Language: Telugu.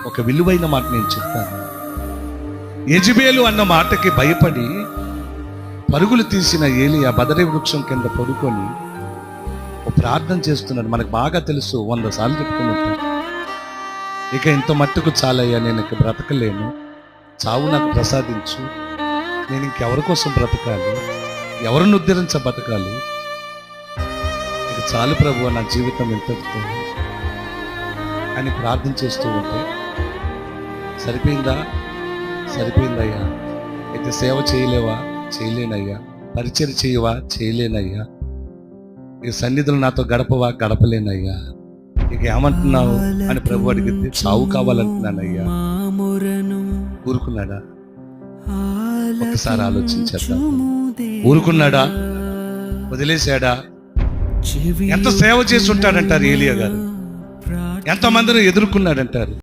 ఒక విలువైన మాట నేను చెప్తాను. యెజబెలు అన్న మాటకి భయపడి పరుగులు తీసిన ఏలియా బదరీ వృక్షం కింద పడుకొని ఒక ప్రార్థన చేస్తున్నాడు. మనకు బాగా తెలుసు, 100 సార్లు చెప్పుకున్నట్టు, ఇక ఇంత మట్టుకు చాలయ్యా, నేను ఇక బ్రతకలేను, చావు నాకు ప్రసాదించు, నేను ఇంకెవరి కోసం బ్రతకాలి, ఎవరిని ఉద్ధరించ బతకాలి, ఇక చాలు ప్రభువా, నా జీవితం ఇంతటితో అని ప్రార్థన చేస్తూ ఉంటే, సరిపోయిందయ్యా, అయితే సేవ చేయలేవా, చేయలేనయ్యా, పరిచయం చేయవా, చేయలేనయ్యా, ఇక సన్నిధులు నాతో గడపవా, గడపలేనయ్యా, ఇక ఏమంటున్నావు అని ప్రభు అడిగితే చావు కావాలంటున్నానయ్యా. ఊరుకున్నాడా? ఒకసారి ఆలోచించేద్దాం. ఊరుకున్నాడా? వదిలేశాడా? ఎంత సేవ చేసి ఉంటాడంటారు ఏలియా గారు, ఎంతమందిని ఎదుర్కొన్నాడంటారు.